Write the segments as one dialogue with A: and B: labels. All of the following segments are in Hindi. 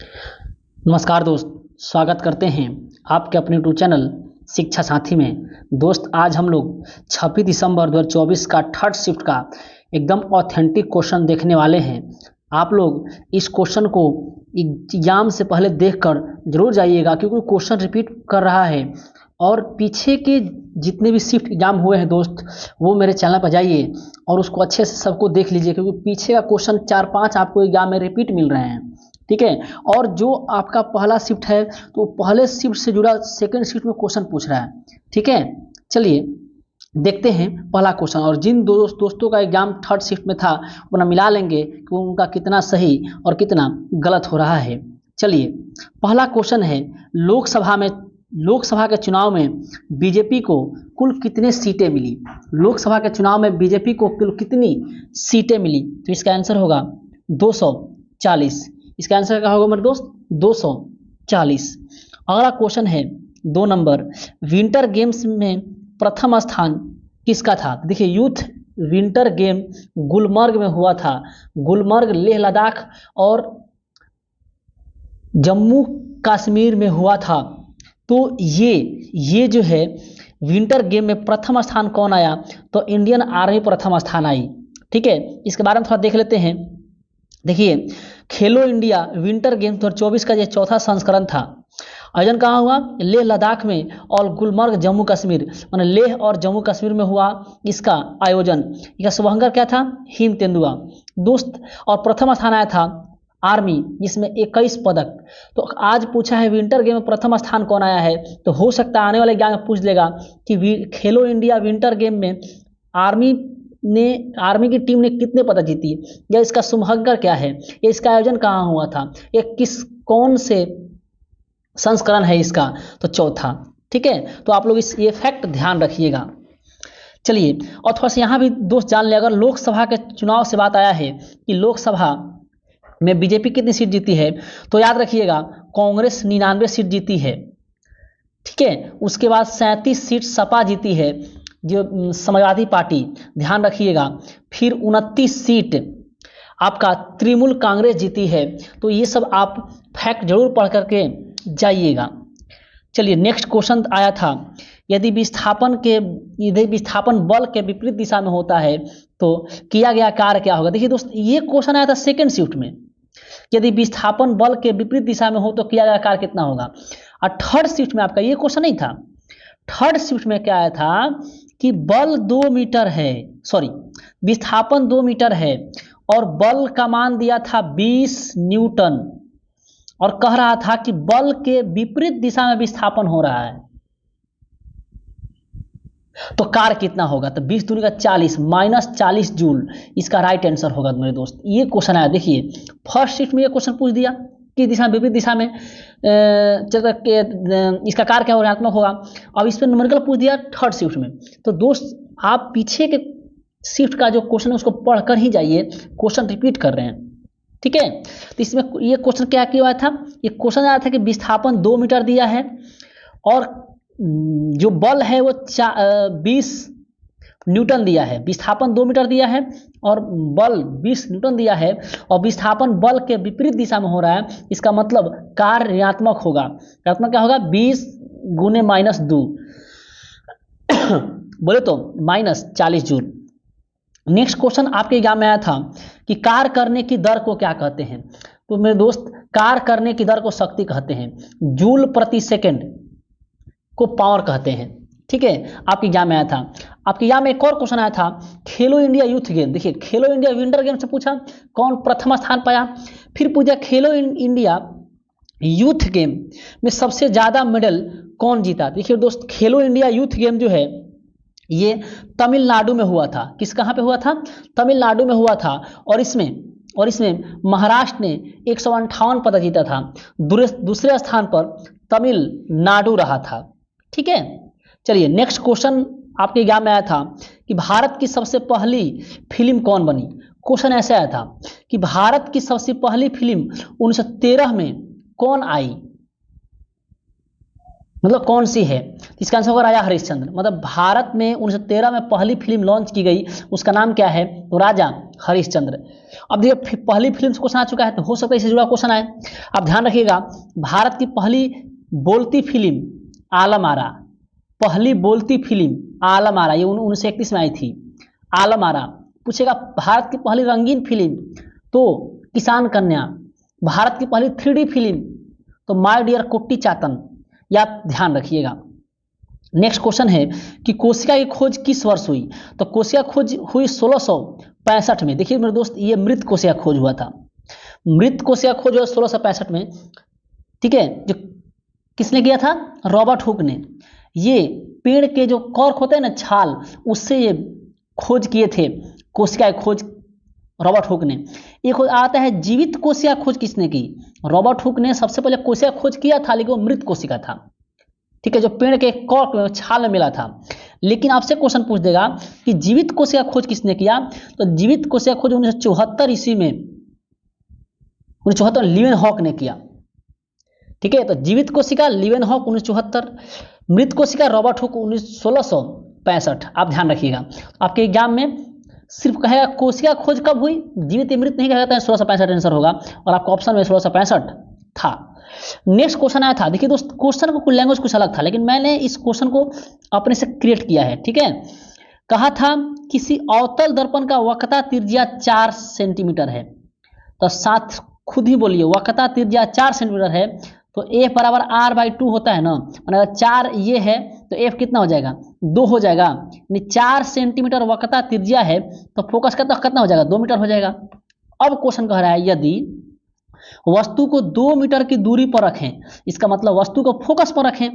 A: नमस्कार दोस्त, स्वागत करते हैं आपके अपने यूट्यूब चैनल शिक्षा साथी में। दोस्त, आज हम लोग 26 दिसंबर 2024 का थर्ड शिफ्ट का एकदम ऑथेंटिक क्वेश्चन देखने वाले हैं। आप लोग इस क्वेश्चन को एग्जाम से पहले देखकर जरूर जाइएगा, क्योंकि क्वेश्चन रिपीट कर रहा है। और पीछे के जितने भी शिफ्ट एग्जाम हुए हैं दोस्त, वो मेरे चैनल पर जाइए और उसको अच्छे से सबको देख लीजिए, क्योंकि पीछे का क्वेश्चन 4-5 आपको एग्जाम में रिपीट मिल रहे हैं। ठीक है। और जो आपका पहला शिफ्ट है, तो पहले शिफ्ट से जुड़ा सेकंड शिफ्ट में क्वेश्चन पूछ रहा है। ठीक है, चलिए देखते हैं पहला क्वेश्चन। और जिन दोस्तों का एग्जाम थर्ड शिफ्ट में था, अपना मिला लेंगे कि उनका कितना सही और कितना गलत हो रहा है। चलिए, पहला क्वेश्चन है, लोकसभा के चुनाव में बीजेपी को कुल कितने सीटें मिली? लोकसभा के चुनाव में बीजेपी को कुल कितनी सीटें मिली? तो इसका आंसर होगा 240। इसका आंसर क्या होगा मेरे दोस्त? 240। अगला क्वेश्चन है 2 नंबर, विंटर गेम्स में प्रथम स्थान किसका था? देखिए, यूथ विंटर गेम गुलमर्ग में हुआ था। गुलमर्ग, लेह लद्दाख और जम्मू कश्मीर में हुआ था। तो ये जो है विंटर गेम में प्रथम स्थान कौन आया? तो इंडियन आर्मी प्रथम स्थान आई। ठीक है, इसके बारे में थोड़ा देख लेते हैं। देखिए, खेलो इंडिया विंटर गेम 2024 का ये चौथा संस्करण था। आयोजन कहाँ हुआ? लेह लद्दाख में और गुलमर्ग जम्मू कश्मीर, माने लेह और जम्मू कश्मीर में हुआ इसका आयोजन। इसका शुभांकर क्या था? हिम तेंदुआ दोस्त। और प्रथम स्थान आया था आर्मी, जिसमें 21 पदक। तो आज पूछा है विंटर गेम में प्रथम स्थान कौन आया है, तो हो सकता है आने वाले एग्जाम में पूछ लेगा कि खेलो इंडिया विंटर गेम में आर्मी की टीम ने कितने पदक जीती, या इसका शुभांकर क्या है, या इसका आयोजन कहाँ हुआ था, ये कौन से संस्करण है इसका? तो चौथा। ठीक है, तो आप लोग ये फैक्ट ध्यान रखिएगा। चलिए, और थोड़ा सा यहाँ भी दोस्त जान ले, अगर लोकसभा के चुनाव से बात आया है कि लोकसभा में बीजेपी कितनी सीट जीती है, तो याद रखिएगा कांग्रेस 99 सीट जीती है। ठीक है, उसके बाद 37 सीट सपा जीती है, जो समाजवादी पार्टी, ध्यान रखिएगा। फिर 29 सीट आपका तृणमूल कांग्रेस जीती है। तो ये सब आप फैक्ट जरूर पढ़ करके जाइएगा। चलिए, नेक्स्ट क्वेश्चन आया था, यदि विस्थापन बल के विपरीत दिशा में होता है तो किया गया कार्य क्या होगा? देखिए दोस्त, ये क्वेश्चन आया था सेकंड शिफ्ट में, यदि विस्थापन बल के विपरीत दिशा में हो तो किया गया कार्य कितना होगा। और थर्ड शिफ्ट में आपका ये क्वेश्चन नहीं था। थर्ड शिफ्ट में क्या आया था कि बल 2 मीटर है, सॉरी, विस्थापन 2 मीटर है और बल का मान दिया था 20 न्यूटन, और कह रहा था कि बल के विपरीत दिशा में विस्थापन हो रहा है, तो कार्य कितना होगा? तो 20 दूनी का 40 माइनस 40 जूल इसका राइट आंसर होगा मेरे दोस्त। ये क्वेश्चन आया। देखिए, फर्स्ट शिफ्ट में ये क्वेश्चन पूछ दिया कि दिशा विपरीत दिशा में इसका कार्य क्या ऋणात्मक होगा। अब इस पर न्यूमेरिकल पूछ दिया थर्ड शिफ्ट में। तो दोस्त, आप पीछे के शिफ्ट का जो क्वेश्चन है उसको पढ़कर ही जाइए, क्वेश्चन रिपीट कर रहे हैं। ठीक है, तो इसमें ये क्वेश्चन क्या किया था? ये क्वेश्चन आया था कि विस्थापन 2 मीटर दिया है और जो बल है वो 20 न्यूटन दिया है। विस्थापन 2 मीटर दिया है और बल 20 न्यूटन दिया है, और विस्थापन बल के विपरीत दिशा में हो रहा है। इसका मतलब कार्य ऋणात्मक होगा। ऋणात्मक क्या होगा? 20 गुने -2 बोले तो -40 जूल। नेक्स्ट क्वेश्चन आपके एग्जाम में आया था कि कार्य करने की दर को क्या कहते हैं? तो मेरे दोस्त, कार्य करने की दर को शक्ति कहते हैं, जूल प्रति सेकंड को पावर कहते हैं। ठीक है, आपके एग्जाम में आया था। आपके एग्जाम में एक और क्वेश्चन आया था, खेलो इंडिया यूथ गेम। देखिए, खेलो इंडिया विंटर गेम से पूछा कौन प्रथम स्थान पाया। फिर पूछा खेलो इंडिया यूथ गेम में सबसे ज्यादा मेडल कौन जीता। देखिए दोस्त, खेलो इंडिया यूथ गेम जो है ये तमिलनाडु में हुआ था। कहाँ पे हुआ था? तमिलनाडु में हुआ था। और इसमें महाराष्ट्र ने 158 पदक जीता था। दूसरे स्थान पर तमिलनाडु रहा था। ठीक है, चलिए नेक्स्ट क्वेश्चन आपके एग्जाम में आया था कि भारत की सबसे पहली फिल्म कौन बनी। क्वेश्चन ऐसे आया था कि भारत की सबसे पहली फिल्म 1913 में कौन आई। मतलब कौन सी है? इसका आंसर होगा राजा हरिश्चंद्र। मतलब भारत में 1913 में पहली फिल्म लॉन्च की गई, उसका नाम क्या है? तो राजा हरिश्चंद्र। अब देखिए पहली फिल्म से क्वेश्चन आ चुका है, तो हो सकता है इससे जुड़ा क्वेश्चन आए। अब ध्यान रखिएगा, भारत की पहली बोलती फिल्म आलम आरा, पहली बोलती फिल्म आलम आरा, ये 1931 में आई थी। आलम आरा पूछेगा। भारत की पहली रंगीन फिल्म तो किसान कन्या। भारत की पहली 3D फिल्म तो माय डियर कुट्टी चातन, या ध्यान रखिएगा। नेक्स्ट क्वेश्चन है कि कोशिका की खोज किस वर्ष हुई? तो कोशिका खोज हुई 1665 में। देखिए मेरे दोस्त, ये मृत कोशिका खोज हुआ था। मृत कोशिका खोज हुआ 1665 में, ठीक है। जो किसने किया था? रॉबर्ट हुक ने। ये पेड़ के जो कॉर्क होते हैं ना, छाल, उससे ये खोज किए थे, कोशिका खोज रॉबर्ट हुक ने। एक आता है जीवित कोशिका खोज किसने की? रॉबर्ट हुक ने सबसे पहले कोशिका खोज किया था, लेकिन वो मृत कोशिका था, ठीक है, जो पेड़ के कॉर्क में छाल में मिला था। लेकिन आपसे क्वेश्चन पूछ देगा कि जीवित कोशिका खोज किसने किया? तो जीवित कोशिका खोज 1974 ईस्वी में 1974 लीवेनहॉक ने किया, ठीक है। तो जीवित कोशिका लीवेनहॉक 1974, मृत कोशिका रॉबर्ट हुक 1665। आप ध्यान रखिएगा, आपके एग्जाम में सिर्फ कहेगा कोशिका खोज कब हुई, जीवित मृत नहीं कहेगा, 1665 आंसर होगा, और आपका ऑप्शन में 1665 था। नेक्स्ट क्वेश्चन आया था। देखिए दोस्त, क्वेश्चन का लैंग्वेज कुछ अलग था, लेकिन मैंने इस क्वेश्चन को अपने से क्रिएट किया है, ठीक है। कहा था किसी अवतल दर्पण का वक्रता त्रिज्या 4 सेंटीमीटर है। तो साथ खुद ही बोलिए, वक्रता त्रिज्या 4 सेंटीमीटर है, तो F बराबर R/2 होता है ना। अगर 4 ये है तो F कितना हो जाएगा? 2 हो जाएगा। यानी 4 सेंटीमीटर वक्रता त्रिज्या है, तो फोकस कितना हो जाएगा? 2 मीटर हो जाएगा। अब क्वेश्चन कह रहा है यदि वस्तु को 2 मीटर की दूरी पर रखें, इसका मतलब वस्तु को फोकस पर रखें।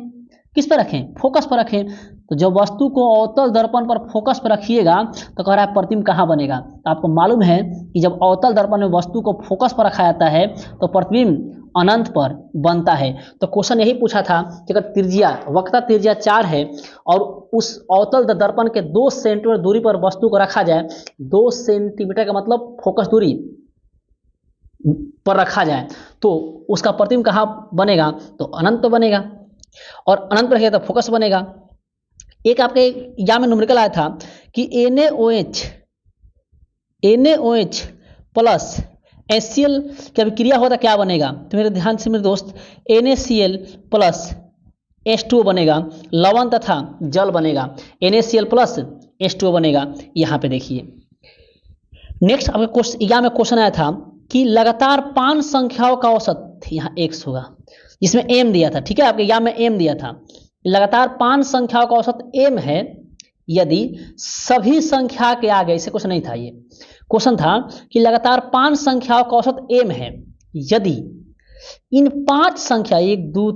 A: किस पर रखें? फोकस पर रखें। तो जब वस्तु को अवतल दर्पण पर फोकस पर रखिएगा तो कह रहा है प्रतिबिंब कहाँ बनेगा? तो आपको मालूम है कि जब अवतल दर्पण में वस्तु को फोकस पर रखा जाता है तो प्रतिबिंब अनंत पर बनता है। तो क्वेश्चन यही पूछा था कि अगर त्रिज्या, वक्रता त्रिज्या 4 है और उस अवतल दर्पण के 2 सेंटीमीटर दूरी पर वस्तु को रखा जाए, 2 सेंटीमीटर का मतलब फोकस दूरी पर रखा जाए, तो उसका प्रतिबिंब कहाँ बनेगा? तो अनंत बनेगा, और अनंत पर रहेगा तो फोकस बनेगा। एक आपके एग्जाम में न्यूमेरिकल आया था कि NaOH प्लस HCl की अभिक्रिया होता क्या बनेगा? तो मेरे ध्यान से मेरे दोस्त, NaCl प्लस H2O बनेगा, लवण तथा जल बनेगा। NaCl प्लस H2O बनेगा। यहाँ पे देखिए नेक्स्ट आपके एग्जाम में क्वेश्चन आया था कि लगातार 5 संख्याओं का औसत, यहाँ x होगा, जिसमें m दिया था, ठीक है। आपके एग्जाम में m दिया था, लगातार 5 संख्याओं का औसत m है यदि सभी संख्या के आगे, इसे क्वेश्चन नहीं था, ये क्वेश्चन था कि लगातार 5 संख्याओं का औसत m है यदि इन 5 संख्या, 1 2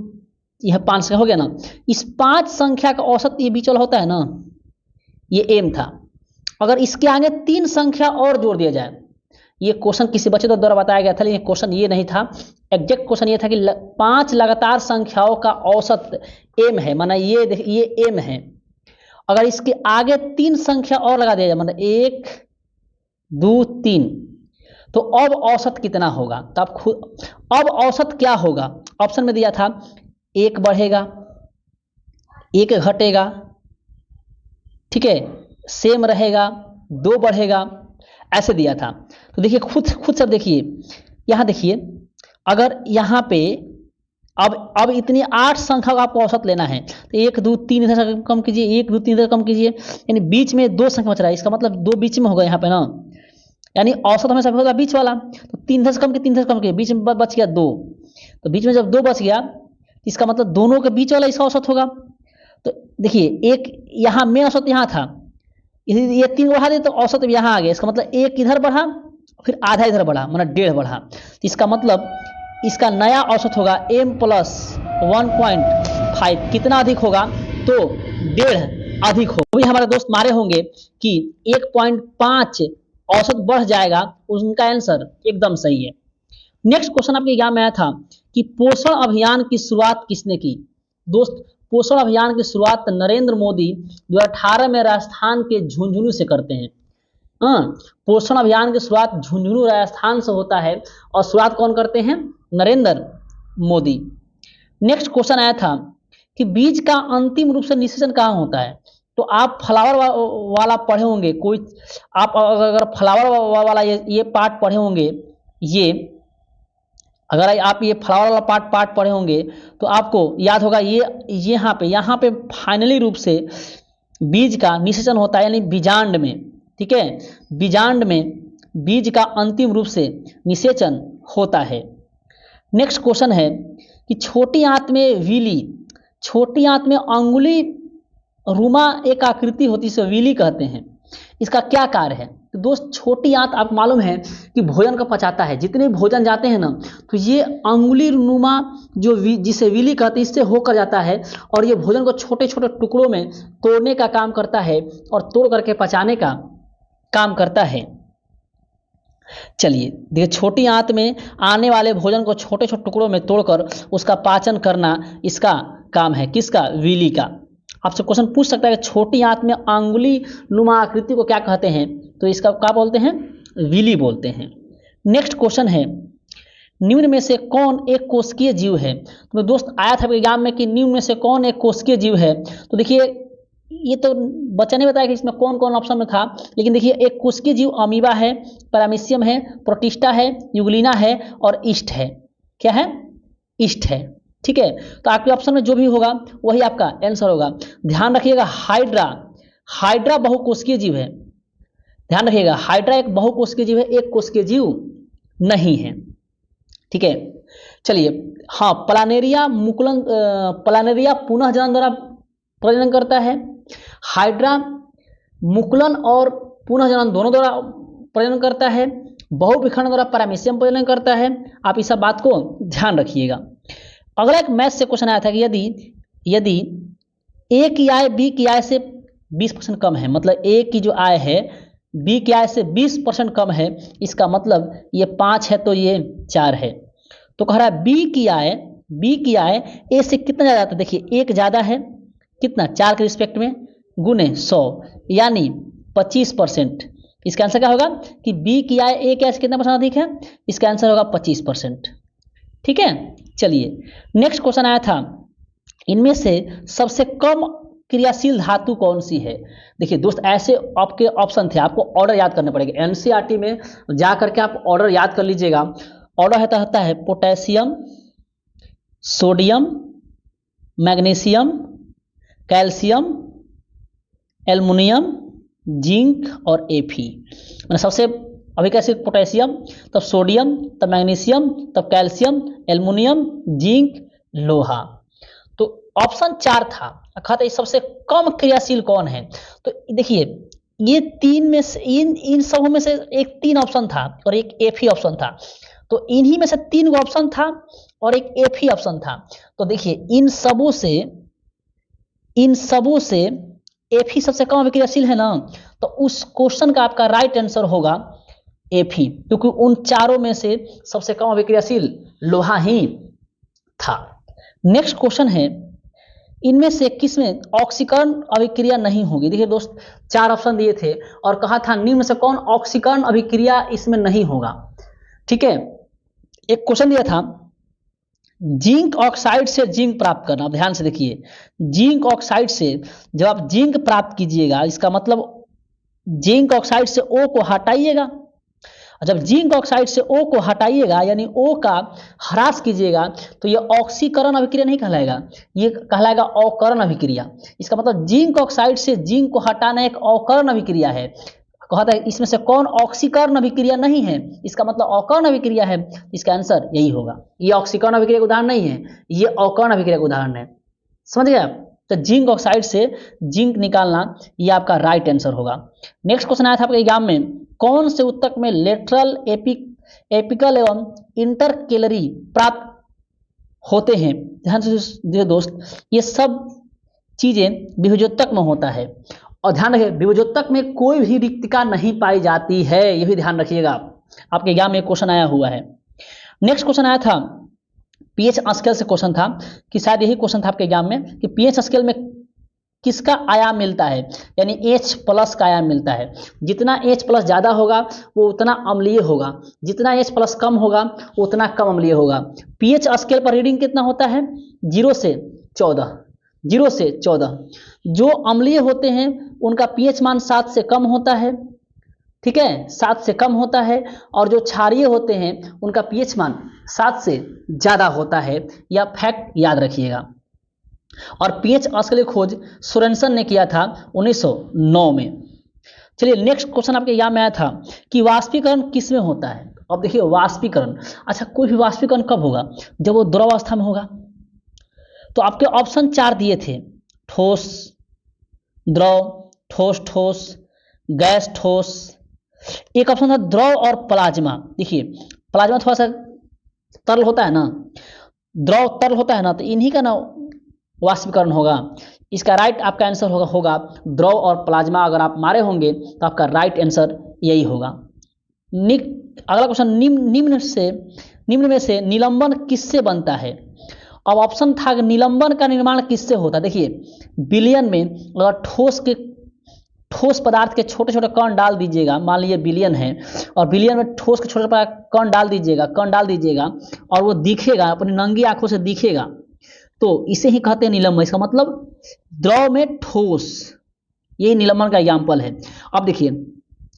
A: यह 5 संख्या हो गया ना, इस 5 संख्या का औसत ये बीच वाला होता है ना, ये m था। अगर इसके आगे 3 संख्या और जोड़ दिया जाए, ये क्वेश्चन किसी बच्चे द्वारा बताया गया था, लेकिन क्वेश्चन ये नहीं था। एग्जैक्ट क्वेश्चन ये था कि 5 लगातार संख्याओं का औसत m है, माना ये m है। अगर इसके आगे 3 संख्या और लगा दिया जाए, मतलब 1 2 3, तो अब औसत कितना होगा? तो आप खुद, अब औसत क्या होगा? ऑप्शन में दिया था 1 बढ़ेगा, 1 घटेगा, ठीक है, सेम रहेगा, 2 बढ़ेगा, ऐसे दिया था। तो देखिए खुद सब देखिए, यहाँ देखिए, अगर यहाँ पे अब इतनी 8 संख्या का आपको औसत लेना है, तो 1 2 3 इधर से कम कीजिए, 1 2 3 इधर कम कीजिए, यानी बीच में 2 संख्या बच रहा है, इसका मतलब 2 बीच में होगा यहाँ पे ना, यानी औसत हमेशा होगा बीच वाला। तो 3 इधर से कम किए, 3 इधर से कम किए, बीच में बच गया 2, तो बीच में जब 2 बच गया, इसका मतलब दोनों के बीच वाला इसका औसत होगा। तो देखिए एक यहाँ मेन औसत यहाँ था, ये 3 बढ़ा दे तो औसत यहाँ आ गया, इसका मतलब 1 इधर बढ़ा फिर आधा इधर बढ़ा, मतलब 1.5 बढ़ा, तो इसका मतलब इसका नया औसत होगा m प्लस 1.5। कितना अधिक होगा? तो 1.5 अधिक हो। अभी हमारे दोस्त मारे होंगे कि 1.5 औसत बढ़ जाएगा, उनका आंसर एकदम सही है। नेक्स्ट क्वेश्चन आपके एग्जाम में आया था कि पोषण अभियान की शुरुआत किसने की? दोस्त, पोषण अभियान की शुरुआत नरेंद्र मोदी 2018 में राजस्थान के झुंझुनू से करते हैं। पोषण अभियान की शुरुआत झुंझुनू राजस्थान से होता है, और शुरुआत कौन करते हैं? नरेंद्र मोदी। नेक्स्ट क्वेश्चन आया था कि बीज का अंतिम रूप से निषेचन कहाँ होता है। तो आप फ्लावर वाला पढ़े होंगे, कोई आप अगर फ्लावर वाला ये पार्ट पढ़े होंगे, ये अगर आप ये फ्लावर वाला पार्ट पढ़े होंगे तो आपको याद होगा ये यहाँ पे फाइनली रूप से बीज का निषेचन होता है, यानी बीजांड में। ठीक है, बीजांड में बीज का अंतिम रूप से निषेचन होता है। नेक्स्ट क्वेश्चन है कि छोटी आंत में विली, छोटी आंत में अंगुली रुमा एक आकृति होती है, इसे विली कहते हैं। इसका क्या कार्य है। तो दोस्त छोटी आंत आपको मालूम है कि भोजन को पचाता है, जितने भोजन जाते हैं ना तो ये अंगुली नुमा जो जिसे विली कहते हैं इससे होकर जाता है, और ये भोजन को छोटे छोटे टुकड़ों में तोड़ने का काम करता है और तोड़ करके पचाने का काम करता है। चलिए देखिए, छोटी आंत में आने वाले भोजन को छोटे छोटे टुकड़ों में तोड़कर उसका पाचन करना इसका काम है, किसका, विली का। आपसे क्वेश्चन पूछ सकता है कि छोटी आंत में अंगुली नुमा आकृति को क्या कहते हैं, तो इसका क्या बोलते हैं, विली बोलते हैं। नेक्स्ट क्वेश्चन है, निम्न में से कौन एक कोशिकीय जीव है। तो दोस्त आया था एग्जाम में कि निम्न में से कौन एक कोशिकीय जीव है। तो देखिए ये तो बच्चा ने बताया कि इसमें कौन कौन ऑप्शन में था, लेकिन देखिए एक कोशिकीय जीव अमीबा है, पैरामीशियम है, प्रोटिस्टा है, यूग्लिना है और ईस्ट है। क्या है, ईस्ट है। ठीक है, तो आपके ऑप्शन में जो भी होगा वही आपका आंसर होगा। ध्यान रखिएगा, हाइड्रा बहुकोशिकीय जीव है। ध्यान रखिएगा, हाइड्रा एक बहुकोशिकीय जीव है, एक कोशिकीय जीव नहीं है। ठीक है, चलिए हाँ, प्लानेरिया पुनः जनन द्वारा प्रजनन करता है। हाइड्रा मुकुलन और पुनः जनन दोनों द्वारा प्रजनन करता है। बहुविखंडन द्वारा पैरामीशियम प्रजनन करता है। आप इस सब बात को ध्यान रखिएगा। अगला एक मैथ से क्वेश्चन आया था कि यदि ए की आय बी की आय से 20% कम है, मतलब ए की जो आय है बी की आय से 20% कम है, इसका मतलब ये 5 है तो ये 4 है। तो कह रहा है बी की आय ए से कितना ज़्यादा आता है। देखिए एक ज़्यादा है, कितना, 4 के रिस्पेक्ट में गुने 100 यानी 25%। इसका आंसर क्या होगा कि बी की आय ए की आय से कितना परसेंट अधिक है, इसका आंसर होगा 25%। ठीक है, चलिए नेक्स्ट क्वेश्चन आया था, इनमें से सबसे कम क्रियाशील धातु कौन सी है। देखिए दोस्त ऐसे आपके ऑप्शन थे, आपको ऑर्डर याद करने पड़ेंगे। एनसीईआरटी में जा करके आप ऑर्डर याद कर लीजिएगा। ऑर्डर होता है potassium, sodium, magnesium, calcium, aluminium, zinc और एफी। मतलब सबसे अभिक्रियाशील पोटेशियम, तब सोडियम, तब मैग्नीशियम, तब कैल्शियम, एल्युमिनियम, जिंक, लोहा। तो ऑप्शन 4 था, कहते सबसे कम क्रियाशील कौन है। तो देखिए ये तीन में से इन सबों में से एक 3 ऑप्शन था और एक एफ ही ऑप्शन था। तो इन्हीं में से 3 ऑप्शन था और एक एफ ही ऑप्शन था। तो देखिए इन सबों से एफ ही सबसे कम अभिक्रियाशील है ना, तो उस क्वेश्चन का आपका राइट आंसर होगा एफ ही, क्योंकि उन चारों में से सबसे कम अभिक्रियाशील लोहा ही था। नेक्स्ट क्वेश्चन है, इनमें से किसमें ऑक्सीकरण अभिक्रिया नहीं होगी। देखिए दोस्त 4 ऑप्शन दिए थे और कहा था निम्न से कौन ऑक्सीकरण अभिक्रिया इसमें नहीं होगा। ठीक है, एक क्वेश्चन दिया था जिंक ऑक्साइड से जिंक प्राप्त करना। ध्यान से देखिए, जिंक ऑक्साइड से जब आप जिंक प्राप्त कीजिएगा, इसका मतलब जिंक ऑक्साइड से O को हटाइएगा। जब जिंक ऑक्साइड से O को हटाइएगा यानी O का ह्रास कीजिएगा, तो ये ऑक्सीकरण अभिक्रिया नहीं कहलाएगा, ये कहलाएगा अवकरण अभिक्रिया। इसका मतलब जिंक ऑक्साइड से जिंक को हटाना एक अवकरण अभिक्रिया है। कहता है इसमें से कौन ऑक्सीकरण अभिक्रिया नहीं है, इसका मतलब अवकरण अभिक्रिया है। इसका आंसर यही होगा। ये ऑक्सीकरण अभिक्रिया का उदाहरण नहीं है, ये अवकरण अभिक्रिया का उदाहरण है। समझ गए आप। तो जिंक ऑक्साइड से जिंक निकालना ये आपका राइट आंसर होगा। नेक्स्ट क्वेश्चन आया था आपके एग्जाम में, कौन से ऊतक में लेटरल एपिकल एवं इंटरकेलरी प्राप्त होते हैं। ध्यान से दोस्त, ये सब चीजें विभुजोतक में होता है। और ध्यान रखिए विभुजोतक में कोई भी रिक्तिका नहीं पाई जाती है, ये भी ध्यान रखिएगा। आपके एग्जाम में क्वेश्चन आया हुआ है। नेक्स्ट क्वेश्चन आया था पीएच स्केल से, क्वेश्चन था कि शायद यही क्वेश्चन था आपके एग्जाम में कि पीएच स्केल में किसका आयाम मिलता है, यानी H+ का आयाम मिलता है। जितना H+ ज्यादा होगा वो उतना अम्लीय होगा, जितना H+ कम होगा उतना कम अम्लीय होगा। पीएच स्केल पर रीडिंग कितना होता है, 0 से 14। 0 से 14। जो अम्लीय होते हैं उनका पीएच मान 7 से कम होता है, ठीक है, 7 से कम होता है। और जो क्षारीय होते हैं उनका पीएच मान 7 से ज़्यादा होता है। यह फैक्ट याद रखिएगा। और पीएच असली खोज सोरेनसन ने किया था 1909 में। चलिए नेक्स्ट क्वेश्चन आपके यहाँ में आया था कि वाष्पीकरण किस में होता है। अब देखिए वाष्पीकरण, अच्छा कोई भी वाष्पीकरण कब होगा, जब वो द्रव अवस्था में होगा। तो आपके ऑप्शन 4 दिए थे, ठोस द्रव, ठोस ठोस, गैस ठोस, एक ऑप्शन था द्रव और प्लाज्मा। देखिए प्लाज्मा थोड़ा सा तरल होता है ना, द्रव तरल होता है ना, तो इन्हीं का ना वाष्पीकरण होगा। इसका राइट आपका आंसर होगा द्रव और प्लाज्मा। अगर आप मारे होंगे तो आपका राइट आंसर यही होगा। अगला क्वेश्चन, निम्न में से निलंबन किससे बनता है। अब ऑप्शन था कि निलंबन का निर्माण किससे होता है। देखिए विलयन में अगर ठोस पदार्थ के छोटे छोटे कण डाल दीजिएगा, मान लीजिए विलयन है और विलयन में ठोस के छोटे कण डाल दीजिएगा और वो दिखेगा, अपनी नंगी आंखों से दिखेगा, तो इसे ही कहते हैं निलंबन। इसका मतलब द्रव में ठोस, यही निलंबन का एग्जाम्पल है। अब देखिए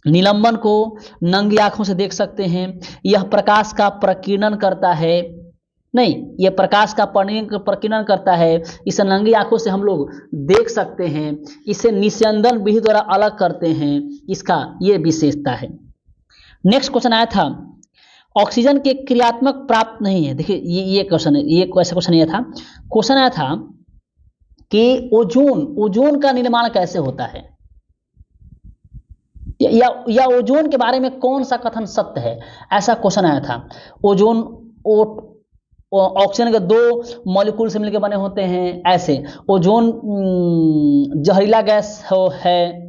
A: निलंबन को नंगी आंखों से देख सकते हैं, यह प्रकाश का प्रकीर्णन करता है, नहीं यह प्रकाश का प्रकीर्णन करता है, इसे नंगी आंखों से हम लोग देख सकते हैं, इसे निस्यंदन विधि द्वारा अलग करते हैं, इसका ये विशेषता है। नेक्स्ट क्वेश्चन आया था, ऑक्सीजन के क्रियात्मक प्राप्त नहीं है। देखिए ये क्वेश्चन है, ये ऐसा क्वेश्चन नहीं था। क्वेश्चन आया था कि ओजोन का निर्माण कैसे होता है, या ओजोन के बारे में कौन सा कथन सत्य है, ऐसा क्वेश्चन आया था। ओजोन ऑक्सीजन के 2 मॉलिक्यूल से मिलकर बने होते हैं, ऐसे ओजोन जहरीला गैस है,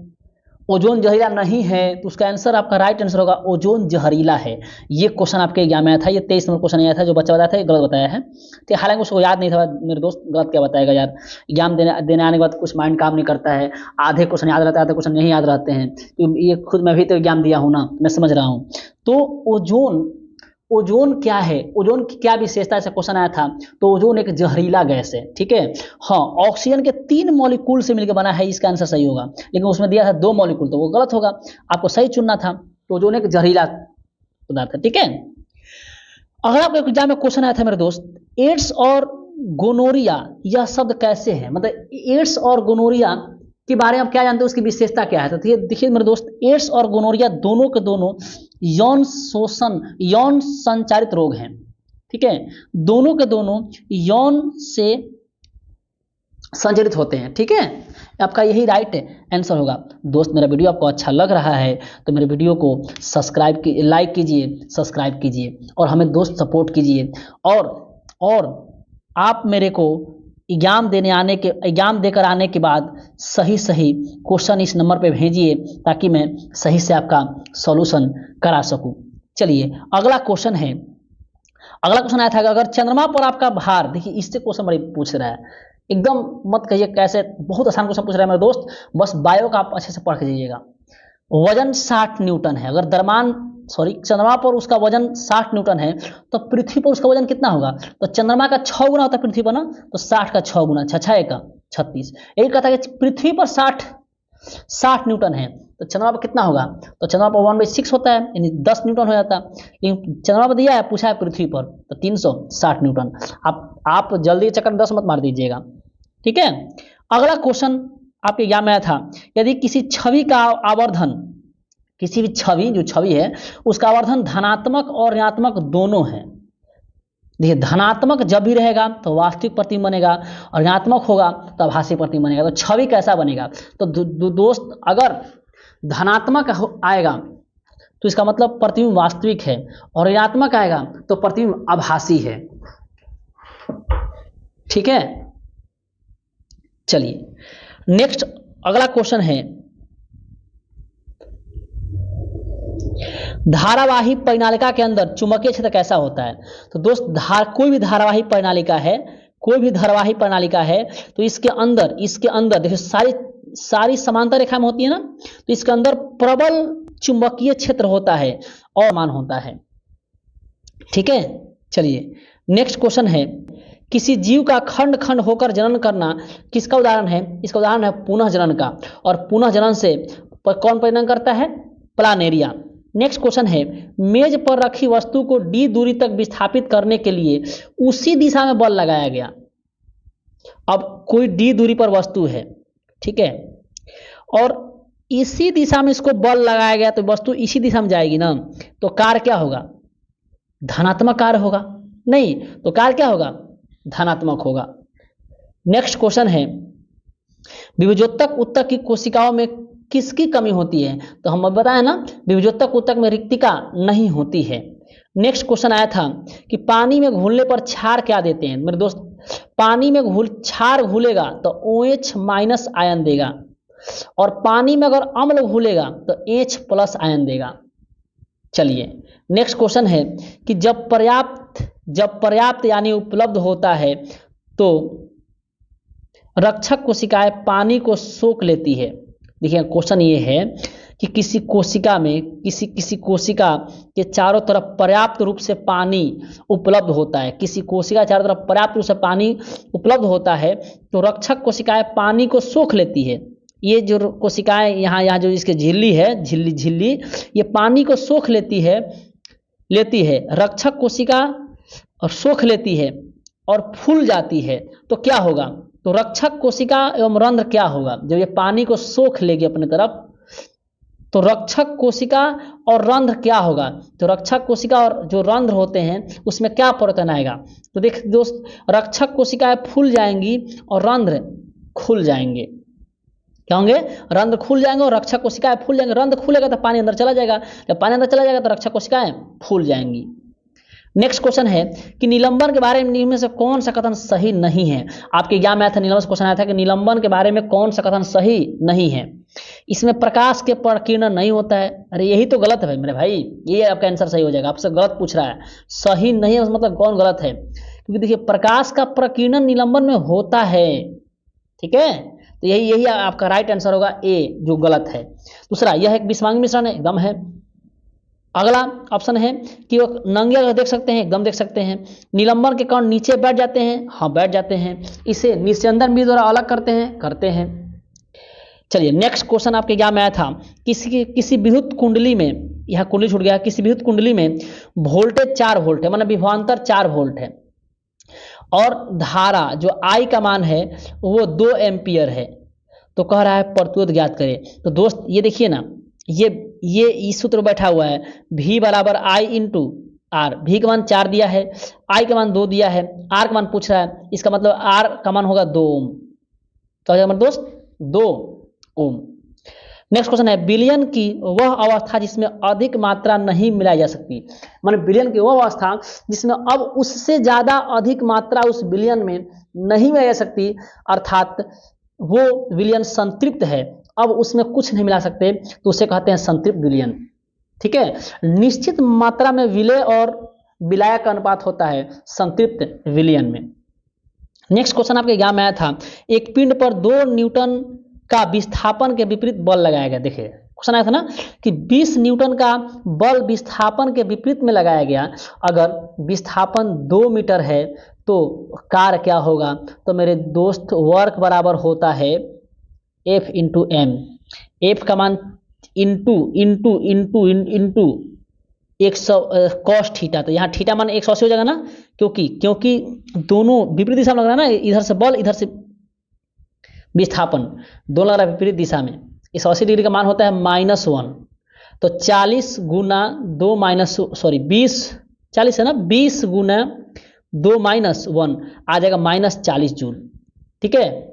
A: ओजोन जहरीला नहीं है, तो उसका आंसर आपका राइट आंसर होगा ओजोन जहरीला है। ये क्वेश्चन आपके एग्जाम में आया था, ये 23 नंबर क्वेश्चन आया था। जो बच्चा बताया था ये गलत बताया है, तो हालांकि उसको याद नहीं था। मेरे दोस्त गलत क्या बताएगा यार, एग्जाम देने आने के बाद कुछ माइंड काम नहीं करता है, आधे क्वेश्चन याद रहता है, आधे क्वेश्चन नहीं याद रहते हैं। तो ये खुद मैं भी तो एग्जाम दिया हूँ ना, मैं समझ रहा हूँ। तो ओजोन क्या है, ओजोन की क्या विशेषता, ऐसा क्वेश्चन आया था। तो ओजोन एक जहरीला गैस है, ठीक है। हाँ, ऑक्सीजन के 3 मॉलिक्यूल से मिलकर बना है, इसका आंसर सही होगा, लेकिन उसमें दिया था 2 मॉलिक्यूल, तो वो गलत होगा, आपको सही चुनना था। तो ओजोन एक जहरीला पदार्थ है, ठीक है। अगर आपके एग्जाम में क्वेश्चन आया था मेरे दोस्त, एड्स और गोनोरिया यह शब्द कैसे है, मतलब एड्स और गोनोरिया के बारे में आप क्या जानते हो, उसकी विशेषता क्या है। तो देखिए मेरे दोस्त, एड्स और गोनोरिया दोनों के दोनों यौन संचारित रोग हैं, ठीक है, दोनों के दोनों यौन से संचारित होते हैं, ठीक है। आपका यही राइट आंसर होगा। दोस्त मेरा वीडियो आपको अच्छा लग रहा है तो मेरे वीडियो को लाइक कीजिए, सब्सक्राइब कीजिए और हमें दोस्त सपोर्ट कीजिए। और आप मेरे को एग्जाम देकर आने के बाद सही क्वेश्चन इस नंबर पे भेजिए, ताकि मैं सही से आपका सॉल्यूशन करा सकूं। चलिए अगला क्वेश्चन आया था कि अगर चंद्रमा पर आपका भार, देखिए इससे क्वेश्चन बड़ी पूछ रहा है, एकदम मत कहिए कैसे, बहुत आसान क्वेश्चन पूछ रहा है मेरे दोस्त, बस बायो का आप अच्छे से पढ़ के जाइएगा। वजन 60 न्यूटन है, अगर चंद्रमा पर उसका वजन 60 न्यूटन है, तो पृथ्वी पर उसका वजन कितना होगा। तो चंद्रमा का 6 गुना होता है पृथ्वी पर ना, तो 60 का 6 गुना, 6 का 36। यही कहता है कि पृथ्वी पर 60 न्यूटन है, तो चंद्रमा पर कितना होगा। तो चंद्रमा पर 1/6 होता है, यानी 10 न्यूटन हो जाता है, लेकिन चंद्रमा पर दिया है, पूछा है पृथ्वी पर, तो 360 न्यूटन। आप जल्दी चक्कर 10 मत मार दीजिएगा, ठीक है। अगला क्वेश्चन आपके एग्जाम में आया था, यदि किसी छवि का आवर्धन, किसी भी जो छवि है उसका आवर्धन धनात्मक और ऋणात्मक दोनों है। देखिए धनात्मक जब भी रहेगा तो वास्तविक प्रतिबिंब बनेगा, और ऋणात्मक होगा तो आभासी प्रतिबिंब बनेगा। तो छवि कैसा बनेगा, तो दोस्त अगर धनात्मक आएगा तो इसका मतलब प्रतिबिंब वास्तविक है, और ऋणात्मक आएगा तो प्रतिबिंब आभासी है, ठीक है। चलिए नेक्स्ट अगला क्वेश्चन है, धारावाही परिनालिका के अंदर चुंबकीय क्षेत्र कैसा होता है। तो दोस्त कोई भी धारावाही प्रणालिका है, तो इसके अंदर देखिए सारी समांतर रेखा में होती है ना, तो इसके अंदर प्रबल चुंबकीय क्षेत्र होता है और मान होता है, ठीक है। चलिए नेक्स्ट क्वेश्चन है किसी जीव का खंड खंड होकर जनन करना किसका उदाहरण है? इसका उदाहरण है पुनः जनन का, और पुनः जनन से कौन परिणन करता है? प्लानेरिया। नेक्स्ट क्वेश्चन है, मेज पर रखी वस्तु को डी दूरी तक विस्थापित करने के लिए उसी दिशा में बल लगाया गया। अब कोई डी दूरी पर वस्तु है, ठीक है, और इसी दिशा में इसको बल लगाया गया, तो वस्तु इसी दिशा में जाएगी ना, तो कार्य क्या होगा? धनात्मक कार्य होगा। नहीं तो कार्य क्या होगा? धनात्मक होगा। नेक्स्ट क्वेश्चन है, विभुजोतक उत्तक की कोशिकाओं में किसकी कमी होती है? तो हम अब बताएं ना, विभुजोतक उत्तक में रिक्तिका नहीं होती है। नेक्स्ट क्वेश्चन आया था कि पानी में घुलने पर क्षार क्या देते हैं? मेरे दोस्त, पानी में क्षार घुलेगा तो OH माइनस आयन देगा, और पानी में अगर अम्ल घुलेगा तो H प्लस आयन देगा। चलिए नेक्स्ट क्वेश्चन है कि जब पर्याप्त यानी उपलब्ध होता है तो रक्षक कोशिकाएं पानी को सोख लेती है। देखिए क्वेश्चन ये है कि किसी कोशिका में किसी कोशिका के चारों तरफ पर्याप्त रूप से पानी उपलब्ध होता है, किसी कोशिका चारों तरफ पर्याप्त रूप से पानी उपलब्ध होता है तो रक्षक कोशिकाएं पानी को सोख लेती है। ये जो कोशिकाएं यहाँ जो इसके झिल्ली है, झिल्ली ये पानी को सोख लेती है रक्षक कोशिका और सोख लेती है और फूल जाती है, तो क्या होगा? तो रक्षक कोशिका एवं रंध्र क्या होगा? जब ये पानी को सोख लेगी अपने तरफ तो रक्षक कोशिका और रंध्र क्या होगा? तो रक्षक कोशिका और जो रंध्र होते हैं उसमें क्या परिवर्तन आएगा? तो देख दोस्त, रक्षक कोशिकाएं फूल जाएंगी और रंध्र खुल जाएंगे। क्या होंगे? रंध्र खुल जाएंगे और रक्षक कोशिकाएं फूल जाएंगे। रंध्र खुलेगा तो पानी अंदर चला जाएगा, जब पानी अंदर चला जाएगा तो रक्षक कोशिकाएं फूल जाएंगी। नेक्स्ट क्वेश्चन है कि निलंबन के बारे में इनमें से कौन सा कथन सही नहीं है? आपके एग्जाम में आया था, निलंबन से क्वेश्चन आया था कि निलंबन के बारे में कौन सा कथन सही नहीं है? इसमें प्रकाश के प्रकीर्णन नहीं होता है। अरे यही तो गलत है मेरे भाई, ये आपका आंसर सही हो जाएगा। आपसे गलत पूछ रहा है, सही नहीं है मतलब कौन गलत है? क्योंकि देखिए प्रकाश का प्रकीर्णन निलंबन में होता है, ठीक है, तो यही आपका राइट आंसर होगा ए, जो गलत है। दूसरा, यह एक विषमांगी मिश्रण है, एकदम है। अगला ऑप्शन है कि वो नंगे अगर देख सकते हैं, एकदम देख सकते हैं। निलंबन के कण नीचे बैठ जाते हैं, हाँ बैठ जाते हैं। इसे निस्यंदन विधि द्वारा अलग करते हैं। चलिए नेक्स्ट क्वेश्चन आपके एग्जाम में आया था, किसी विद्युत कुंडली में, यह कुंडली छूट गया, किसी विद्युत कुंडली में वोल्टेज 4 वोल्ट है, मतलब विभवांतर 4 वोल्ट है, और धारा जो I का मान है वो 2 एम्पियर है, तो कह रहा है प्रतिरोध ज्ञात करें। तो दोस्त ये देखिए ना, ये इस सूत्र बैठा हुआ है, V बराबर I इंटू R। V का मान 4 दिया है, I का मान 2 दिया है, R का मान पूछ रहा है, इसका मतलब R का मान होगा 2 ओम। तो क्या दोस्त 2 ओम। नेक्स्ट क्वेश्चन है, विलयन की वह अवस्था जिसमें अधिक मात्रा नहीं मिलाई जा सकती, माने विलयन की वह अवस्था जिसमें अब उससे ज्यादा अधिक मात्रा उस विलयन में नहीं मिलाई जा सकती, अर्थात वो विलयन संतृप्त है, अब उसमें कुछ नहीं मिला सकते, तो उसे कहते हैं संतृप्त विलयन। ठीक है, निश्चित मात्रा में विलय और विलाय का अनुपात होता है संतृप्त विलयन में। नेक्स्ट क्वेश्चन आपके एग्जाम में आया था, एक पिंड पर 2 न्यूटन का विस्थापन के विपरीत बल लगाया गया। देखिए क्वेश्चन आया था ना कि 20 न्यूटन का बल विस्थापन के विपरीत में लगाया गया, अगर विस्थापन 2 मीटर है तो कार्य क्या होगा? तो मेरे दोस्त वर्क बराबर होता है F इंटू एम। एफ का मान इंटू 100 कॉस थीटा, तो यहाँ थीटा मान 180 हो जाएगा ना, क्योंकि दोनों विपरीत दिशा में लग रहा है ना, इधर से बल इधर से विस्थापन, दोनों लग रहा है विपरीत दिशा में। 180 डिग्री का मान होता है -1, तो 40 गुना 2 माइनस 20 40 है ना, 20 गुना 2 माइनस 1 आ जाएगा -40 जूल। ठीक है,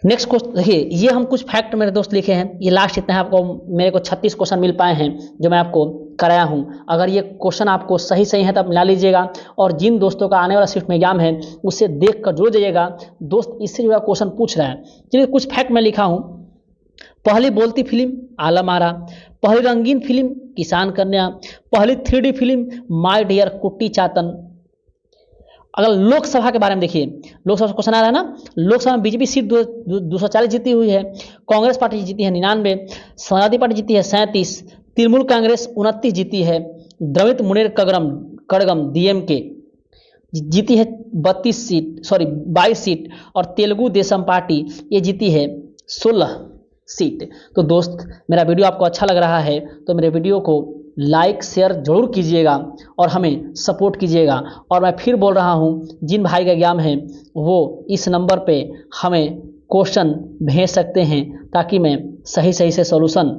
A: नेक्स्ट क्वेश्चन देखिए, ये हम कुछ फैक्ट मेरे दोस्त लिखे हैं, ये लास्ट इतना है। आपको मेरे को 36 क्वेश्चन मिल पाए हैं जो मैं आपको कराया हूं। अगर ये क्वेश्चन आपको सही है तो आप मिला लीजिएगा, और जिन दोस्तों का आने वाला शिफ्ट में एग्जाम है उसे देख कर जरूर जाइएगा। दोस्त इससे जुड़ा क्वेश्चन पूछ रहा है, चलिए कुछ फैक्ट मैं लिखा हूं। पहली बोलती फिल्म आलम आरा, पहली रंगीन फिल्म किसान कन्या, पहली 3D फिल्म माय डियर कुट्टी चातन। अगर लोकसभा के बारे में देखिए, लोकसभा क्वेश्चन आ रहा है ना, लोकसभा में बीजेपी सीट 240 जीती हुई है, कांग्रेस पार्टी जीती है 99, समाजवादी पार्टी जीती है 37, तृणमूल कांग्रेस 29 जीती है, द्रविड़ मुनेर कड़गम DMK जीती है 22 सीट और तेलुगु देशम पार्टी ये जीती है 16 सीट। तो दोस्त, मेरा वीडियो आपको अच्छा लग रहा है तो मेरे वीडियो को लाइक शेयर जरूर कीजिएगा और हमें सपोर्ट कीजिएगा। और मैं फिर बोल रहा हूँ, जिन भाई का एग्जाम है वो इस नंबर पे हमें क्वेश्चन भेज सकते हैं ताकि मैं सही सही से सॉल्यूशन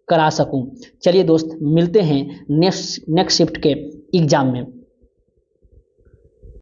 A: करा सकूं। चलिए दोस्त, मिलते हैं नेक्स्ट शिफ्ट के एग्जाम में।